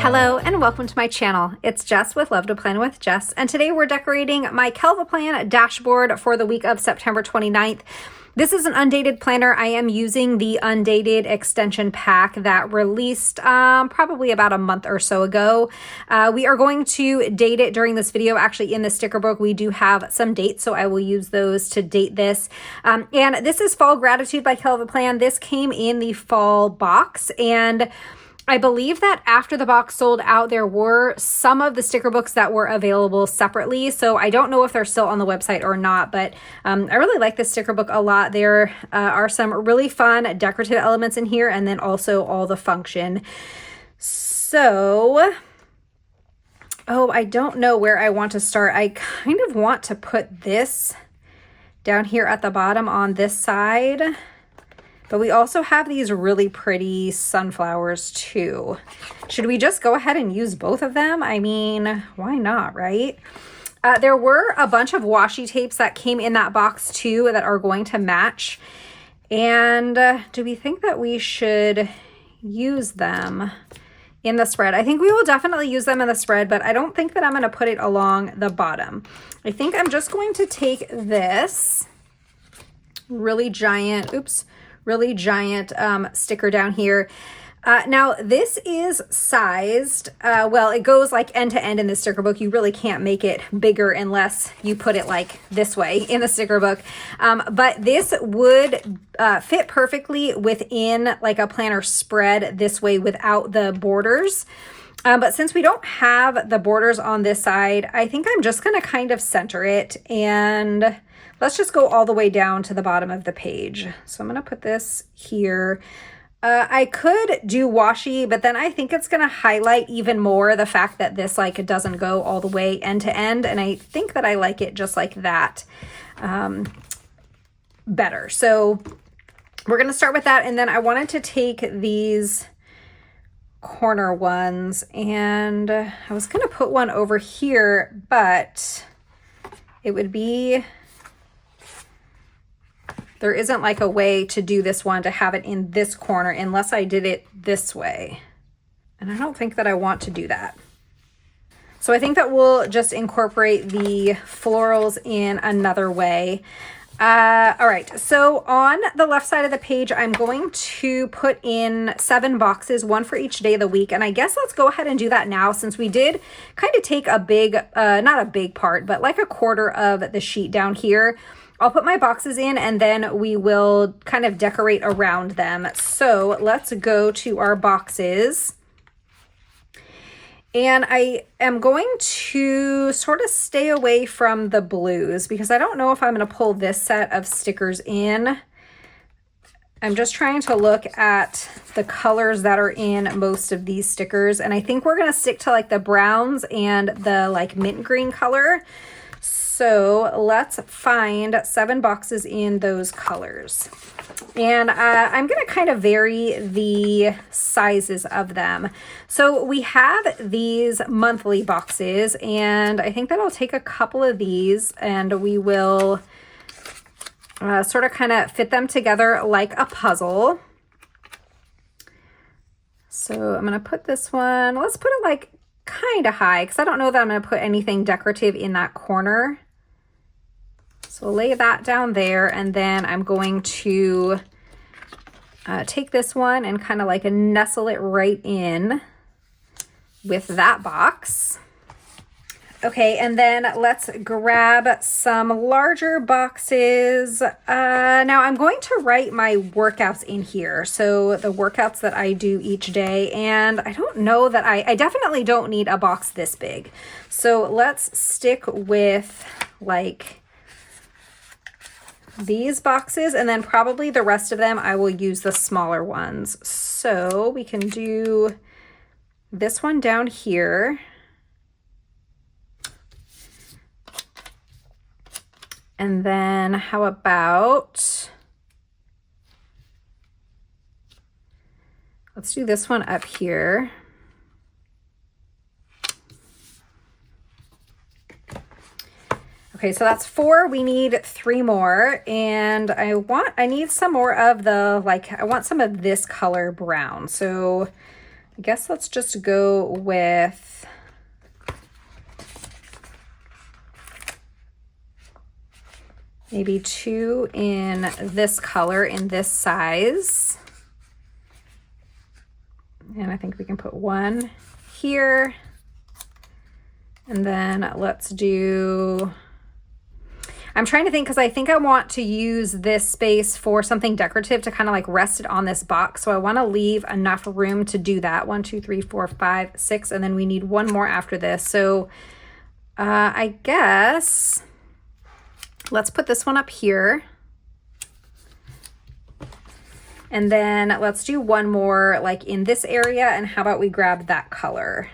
Hello and welcome to my channel. It's Jess with Love to Plan with Jess, and today we're decorating my KellofaPlan dashboard for the week of September 29th. This is an undated planner. I am using the undated extension pack that released probably about a month or so ago. We are going to date it during this video. Actually, in the sticker book, we do have some dates, so I will use those to date this. And this is Fall Gratitude by KellofaPlan. This came in the fall box, and I believe that after the box sold out, there were some of the sticker books that were available separately. So I don't know if they're still on the website or not, but I really like this sticker book a lot. There are some really fun decorative elements in here, and then also all the function. So, I don't know where I want to start. I kind of want to put this down here at the bottom on this side. But we also have these really pretty sunflowers too. Should we just go ahead and use both of them? I mean, why not, right? There were a bunch of washi tapes that came in that box too that are going to match. And do we think that we should use them in the spread? I think we will definitely use them in the spread, but I don't think that I'm going to put it along the bottom. I think I'm just going to take this really giant sticker down here. Now this is sized, well, it goes like end to end in the sticker book. You really can't make it bigger unless you put it like this way in the sticker book. But this would fit perfectly within like a planner spread this way without the borders. But since we don't have the borders on this side, I think I'm just going to kind of center it, and let's just go all the way down to the bottom of the page. So I'm going to put this here. I could do washi, but then I think it's going to highlight even more the fact that this like doesn't go all the way end to end. And I think that I like it just like that better. So we're going to start with that. And then I wanted to take these corner ones, and I was going to put one over here, but it would be, there isn't like a way to do this one to have it in this corner unless I did it this way. And I don't think that I want to do that. So I think that we'll just incorporate the florals in another way. All right, so on the left side of the page, I'm going to put in 7 boxes, one for each day of the week. And I guess let's go ahead and do that now, since we did kind of take a big, not a big part, but like a quarter of the sheet down here. I'll put my boxes in, and then we will kind of decorate around them. So let's go to our boxes. And I am going to sort of stay away from the blues because I don't know if I'm going to pull this set of stickers in. I'm just trying to look at the colors that are in most of these stickers. And I think we're going to stick to like the browns and the like mint green color. So let's find 7 boxes in those colors. And I'm going to kind of vary the sizes of them. So we have these monthly boxes, and I think that I'll take a couple of these and we will sort of kind of fit them together like a puzzle. So I'm going to put this one, let's put it like kind of high because I don't know that I'm going to put anything decorative in that corner. So we'll lay that down there, and then I'm going to take this one and kind of like nestle it right in with that box. Okay, and then let's grab some larger boxes. Now I'm going to write my workouts in here. So the workouts that I do each day, and I don't know that I definitely don't need a box this big. So let's stick with like these boxes, and then probably the rest of them I will use the smaller ones. So we can do this one down here. And then how about, let's do this one up here. Okay, so that's 4. We need 3 more, and I need some more of the, like, I want some of this color brown. So I guess let's just go with maybe 2 in this color, in this size. And I think we can put 1 here. And then let's do, I'm trying to think, because I think I want to use this space for something decorative to kind of like rest it on this box. So I want to leave enough room to do that. 1, 2, 3, 4, 5, 6, and then we need 1 more after this. So I guess let's put this one up here. And then let's do 1 more like in this area. And how about we grab that color?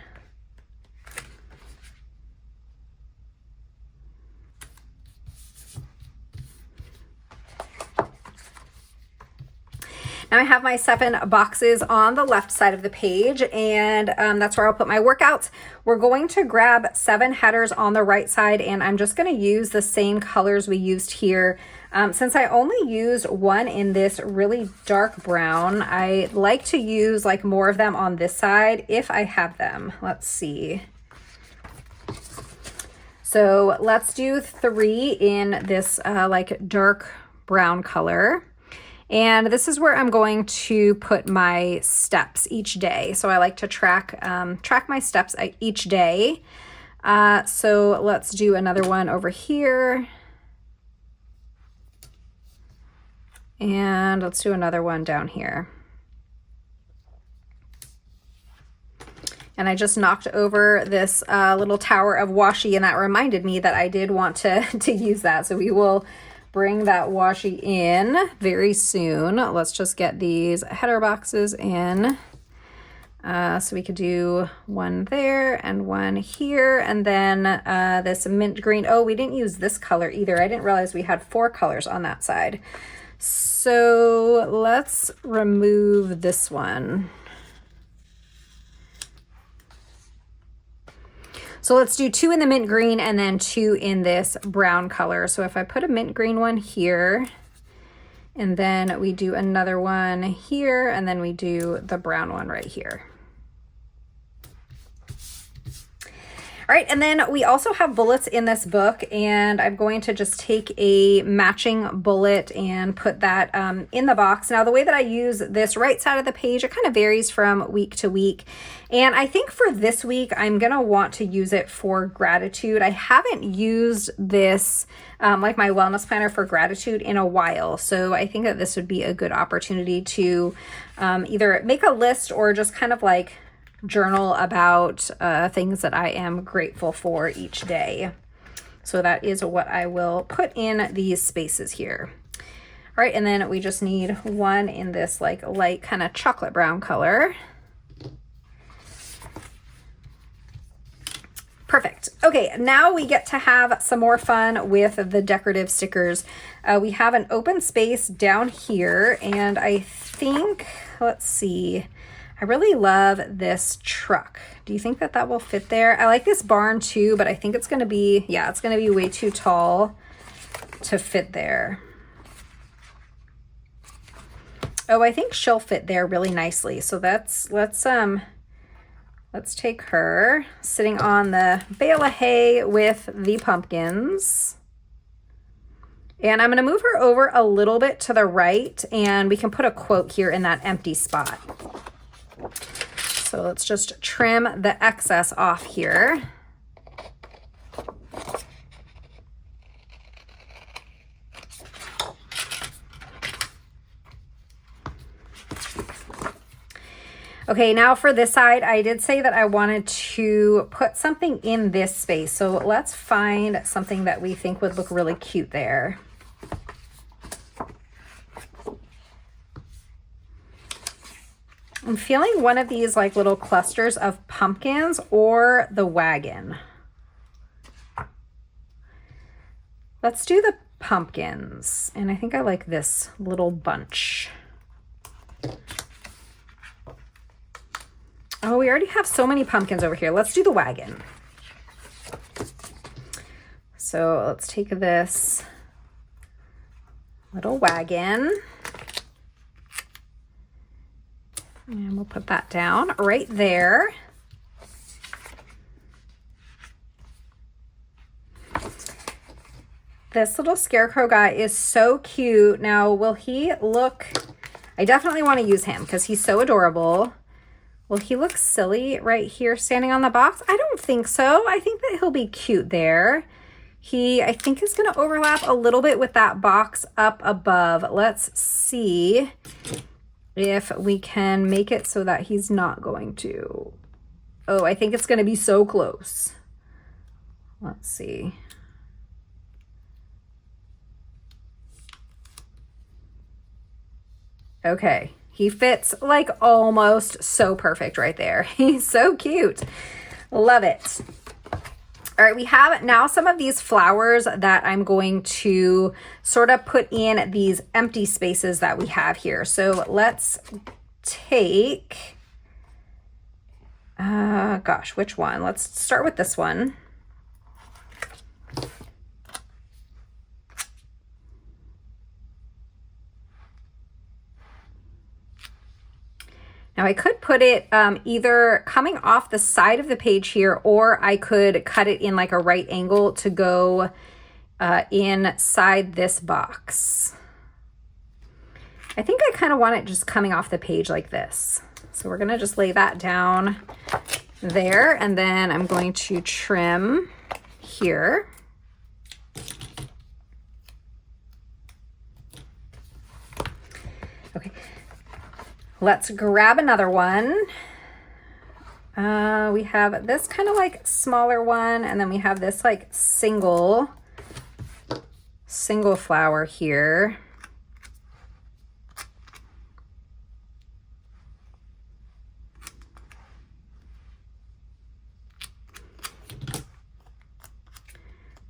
Now I have my 7 boxes on the left side of the page, and that's where I'll put my workouts. We're going to grab 7 headers on the right side, and I'm just going to use the same colors we used here. Since I only used 1 in this really dark brown, I like to use like more of them on this side if I have them. Let's see. So let's do 3 in this like dark brown color. And this is where I'm going to put my steps each day. So I like to track my steps each day. So let's do another one over here. And let's do another one down here. And I just knocked over this little tower of washi, and that reminded me that I did want to use that. So we will bring that washi in very soon. Let's just get these header boxes in. So we could do 1 there and 1 here. And then this mint green. Oh, we didn't use this color either. I didn't realize we had 4 colors on that side. So let's remove this one. So let's do 2 in the mint green and then 2 in this brown color. So if I put a mint green one here, and then we do another one here, and then we do the brown one right here. All right, and then we also have bullets in this book, and I'm going to just take a matching bullet and put that in the box. Now, the way that I use this right side of the page, it kind of varies from week to week. And I think for this week, I'm gonna want to use it for gratitude. I haven't used this, like my wellness planner for gratitude, in a while. So I think that this would be a good opportunity to either make a list or just kind of like journal about things that I am grateful for each day. So that is what I will put in these spaces here. All right, and then we just need 1 in this like light kind of chocolate brown color. Perfect. Okay, now we get to have some more fun with the decorative stickers. We have an open space down here, and I think, let's see, I really love this truck. Do you think that that will fit there? I like this barn too, but I think it's going to be, yeah, it's going to be way too tall to fit there. Oh, I think she'll fit there really nicely. So let's take her sitting on the bale of hay with the pumpkins. And I'm going to move her over a little bit to the right, and we can put a quote here in that empty spot. So let's just trim the excess off here. Okay, now for this side, I did say that I wanted to put something in this space. So let's find something that we think would look really cute there. I'm feeling one of these like little clusters of pumpkins or the wagon. Let's do the pumpkins. And I think I like this little bunch. Oh, we already have so many pumpkins over here. Let's do the wagon. So let's take this little wagon. And we'll put that down right there. This little scarecrow guy is so cute. Now, will he look... I definitely want to use him because he's so adorable. Will he look silly right here standing on the box? I don't think so. I think that he'll be cute there. He, I think, is going to overlap a little bit with that box up above. Let's see if we can make it so that he's not going to. Oh, I think it's going to be so close. Let's see. Okay, he fits like almost so perfect right there. He's so cute. Love it. All right, we have now some of these flowers that I'm going to sort of put in these empty spaces that we have here. So let's take, gosh, which one? Let's start with this one. Now I could put it either coming off the side of the page here, or I could cut it in like a right angle to go inside this box. I think I kind of want it just coming off the page like this. So we're gonna just lay that down there, and then I'm going to trim here. Okay. Let's grab another one. We have this kind of like smaller one, and then we have this like single flower here.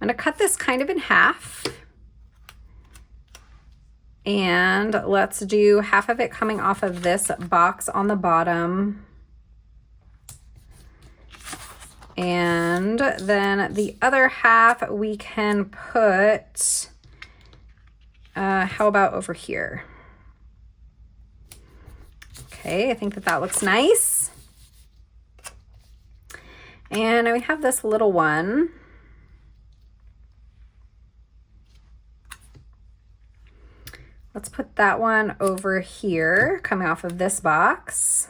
I'm gonna cut this kind of in half. And let's do half of it coming off of this box on the bottom. And then the other half we can put, how about over here? Okay, I think that that looks nice. And we have this little one. Let's put that one over here, coming off of this box.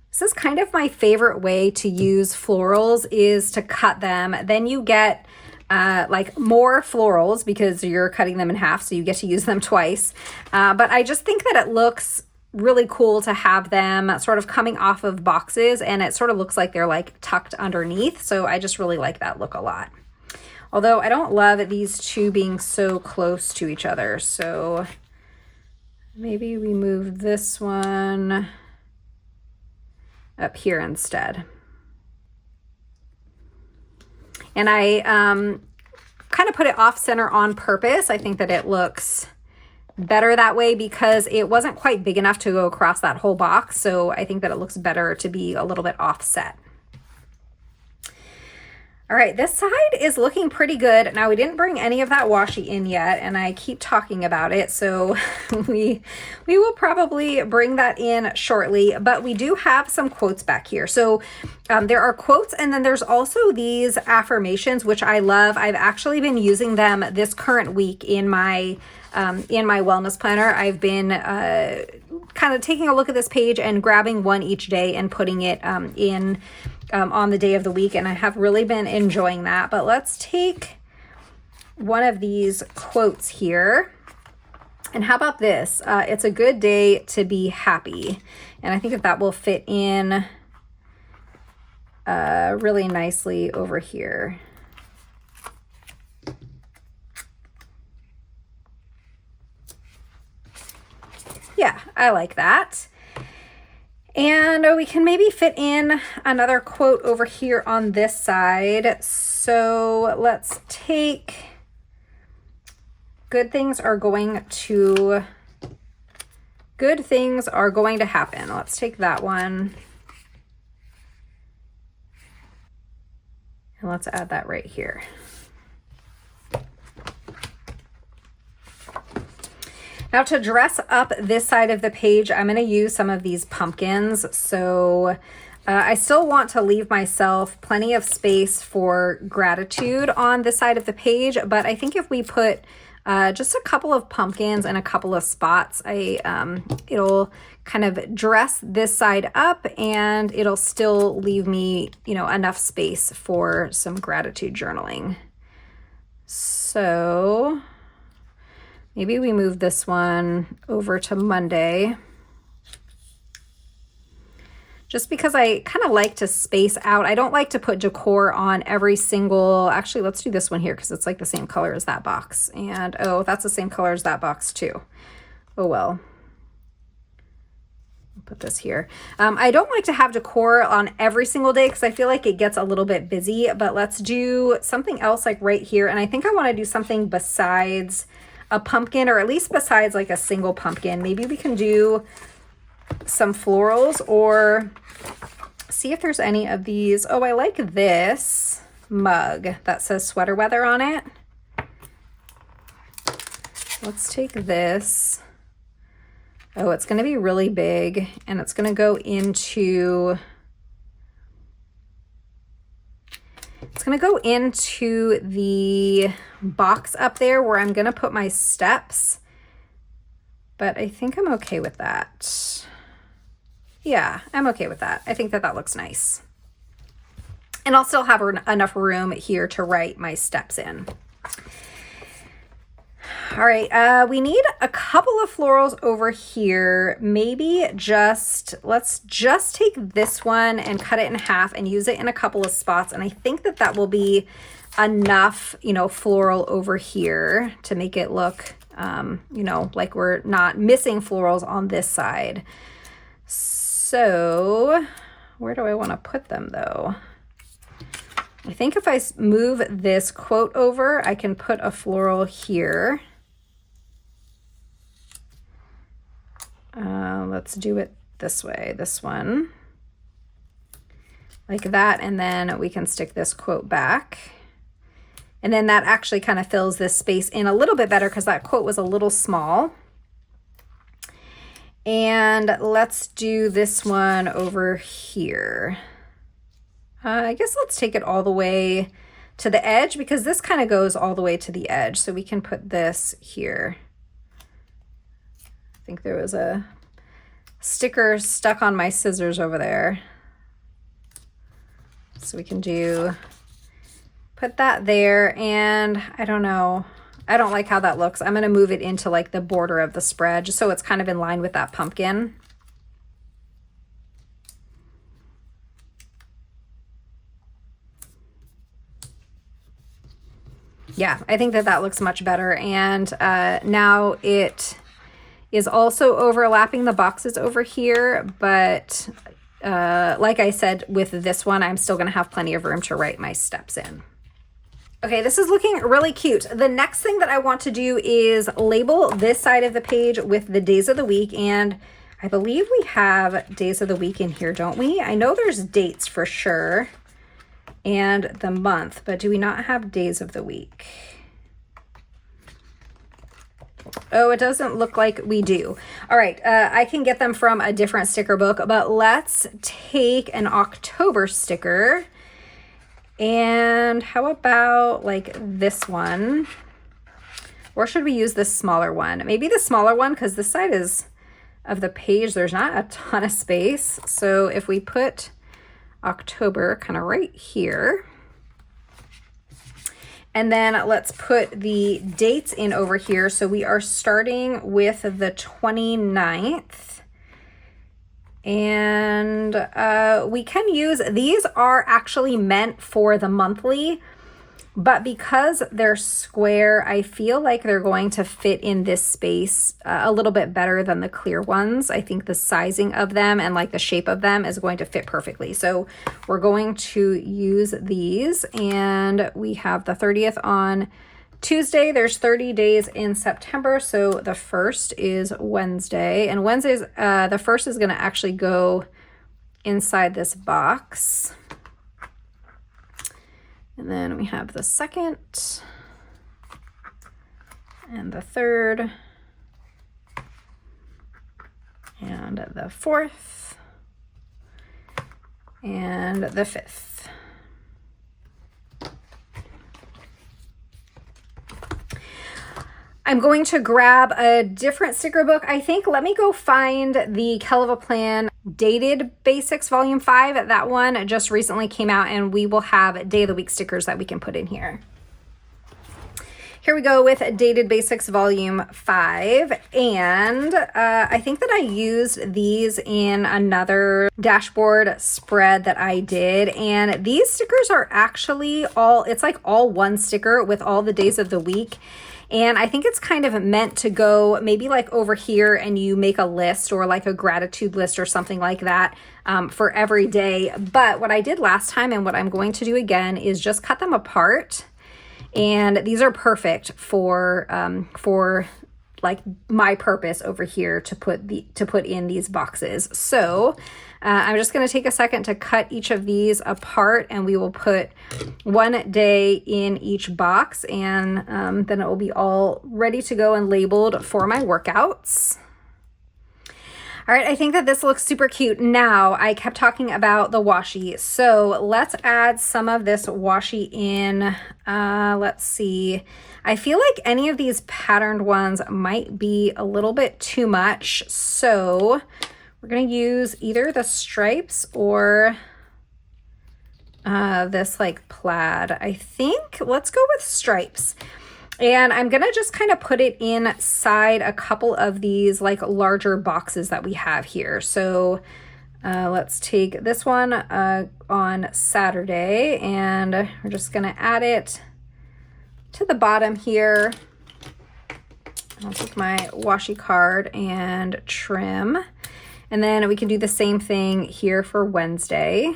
This is kind of my favorite way to use florals, is to cut them. Then you get like more florals because you're cutting them in half, so you get to use them twice. But I just think that it looks really cool to have them sort of coming off of boxes, and it sort of looks like they're like tucked underneath. So I just really like that look a lot. Although I don't love these two being so close to each other. So maybe we move this one up here instead. And I kind of put it off center on purpose. I think that it looks better that way because it wasn't quite big enough to go across that whole box. So I think that it looks better to be a little bit offset. All right, this side is looking pretty good. Now, we didn't bring any of that washi in yet, and I keep talking about it, so we will probably bring that in shortly, but we do have some quotes back here. So there are quotes, and then there's also these affirmations, which I love. I've actually been using them this current week in my wellness planner. I've been kind of taking a look at this page and grabbing one each day and putting it in on the day of the week, and I have really been enjoying that. But let's take one of these quotes here. And how about this? It's a good day to be happy. And I think that will fit in really nicely over here. Yeah, I like that. And we can maybe fit in another quote over here on this side. So let's take, good things are going to happen. Let's take that one. And let's add that right here. Now to dress up this side of the page, I'm going to use some of these pumpkins. So I still want to leave myself plenty of space for gratitude on this side of the page, but I think if we put just a couple of pumpkins and a couple of spots, it'll kind of dress this side up and it'll still leave me, you know, enough space for some gratitude journaling. So maybe we move this one over to Monday, just because I kind of like to space out. I don't like to put decor on every single, actually, let's do this one here because it's like the same color as that box. And oh, that's the same color as that box too. Oh, well. Put this here. I don't like to have decor on every single day because I feel like it gets a little bit busy, but let's do something else like right here. And I think I want to do something besides a pumpkin, or at least besides like a single pumpkin. Maybe we can do some florals, or see if there's any of these. Oh, I like this mug that says sweater weather on it. Let's take this. Oh, it's going to be really big, and it's going to go into, the box up there where I'm going to put my steps, but I think I'm okay with that. Yeah, I'm okay with that. I think that that looks nice. And I'll still have enough room here to write my steps in. All right, we need a couple of florals over here. Maybe let's just take this one and cut it in half and use it in a couple of spots. And I think that that will be enough, you know, floral over here to make it look, you know, like we're not missing florals on this side. So where do I want to put them though? I think if I move this quote over, I can put a floral here. Let's do it this way, this one, like that, and then we can stick this quote back. And then that actually kind of fills this space in a little bit better because that quote was a little small. And let's do this one over here. I guess let's take it all the way to the edge because this kind of goes all the way to the edge. So we can put this here. I think there was a sticker stuck on my scissors over there. So we can put that there, and I don't know. I don't like how that looks. I'm going to move it into like the border of the spread just so it's kind of in line with that pumpkin. Yeah, I think that that looks much better. And now it is also overlapping the boxes over here, but like I said, with this one, I'm still going to have plenty of room to write my steps in. Okay, this is looking really cute. The next thing that I want to do is label this side of the page with the days of the week. And I believe we have days of the week in here, don't we? I know there's dates for sure and the month, but do we not have days of the week? Oh, it doesn't look like we do. All right, I can get them from a different sticker book, but let's take an October sticker. And how about like this one? Or should we use this smaller one? Maybe the smaller one, because this side of the page, there's not a ton of space. So if we put October kind of right here, and then let's put the dates in over here. So we are starting with the 29th. And we can use, these are actually meant for the monthly, but because they're square, I feel like they're going to fit in this space a little bit better than the clear ones. I think the sizing of them and like the shape of them is going to fit perfectly. So we're going to use these, and we have the 30th on Tuesday. There's 30 days in September, so the 1st is Wednesday, and Wednesday's the 1st is going to actually go inside this box. And then we have the 2nd and the 3rd and the 4th, and the 5th. I'm going to grab a different sticker book. I think, let me go find the KellofaPlan Dated Basics Volume 5. That one just recently came out, and we will have Day of the Week stickers that we can put in here. Here we go with Dated Basics Volume 5, and I think that I used these in another dashboard spread that I did, and these stickers are actually it's like all one sticker with all the days of the week. And I think it's kind of meant to go maybe like over here and you make a list or like a gratitude list or something like that for every day. But what I did last time and what I'm going to do again is just cut them apart. And these are perfect for like my purpose over here to put in these boxes. So I'm just going to take a second to cut each of these apart, and we will put one day in each box, and then it will be all ready to go and labeled for my workouts. All right, I think that this looks super cute. Now, I kept talking about the washi, so let's add some of this washi in. Let's see. I feel like any of these patterned ones might be a little bit too much, so we're going to use either the stripes or this like plaid. I think let's go with stripes. And I'm going to just kind of put it inside a couple of these like larger boxes that we have here. So let's take this one on Saturday, and we're just going to add it to the bottom here. I'll take my washi card and trim. And then we can do the same thing here for Wednesday.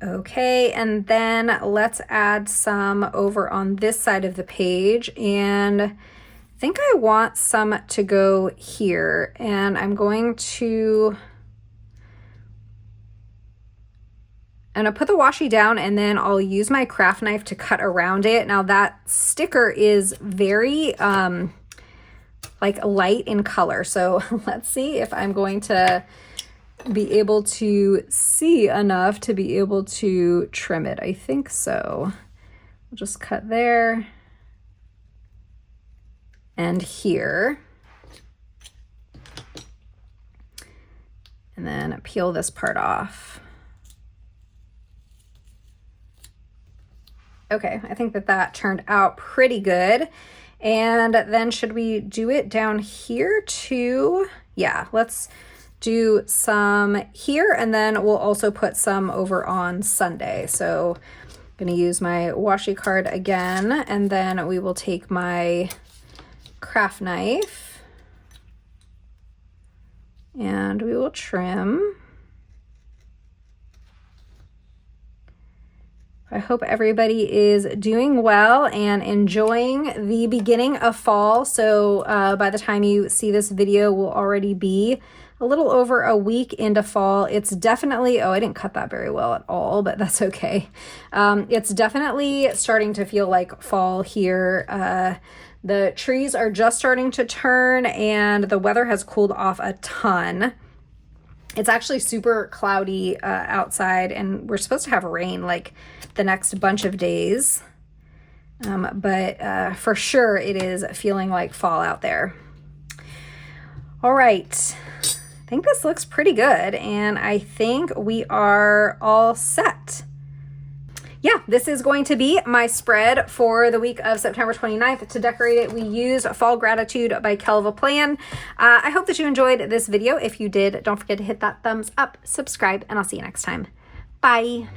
Okay, and then let's add some over on this side of the page. And I think I want some to go here. And I'm going to put the washi down, and then I'll use my craft knife to cut around it. Now that sticker is very like light in color. So let's see if I'm going to be able to see enough to be able to trim it. I think so. We'll just cut there and here. And then peel this part off. Okay, I think that turned out pretty good. And then should we do it down here too? Yeah, let's do some here, and then we'll also put some over on Sunday. So I'm going to use my washi card again, and then we will take my craft knife and we will trim. I hope everybody is doing well and enjoying the beginning of fall. So by the time you see this video, we'll already be a little over a week into fall. It's definitely, oh, I didn't cut that very well at all, but that's okay. It's definitely starting to feel like fall here. The trees are just starting to turn, and the weather has cooled off a ton. It's actually super cloudy outside, and we're supposed to have rain like the next bunch of days. But for sure it is feeling like fall out there. All right, I think this looks pretty good, and I think we are all set. Yeah, this is going to be my spread for the week of September 29th. To decorate it, we use Fall Gratitude by KellofaPlan. I hope that you enjoyed this video. If you did, don't forget to hit that thumbs up, subscribe, and I'll see you next time. Bye.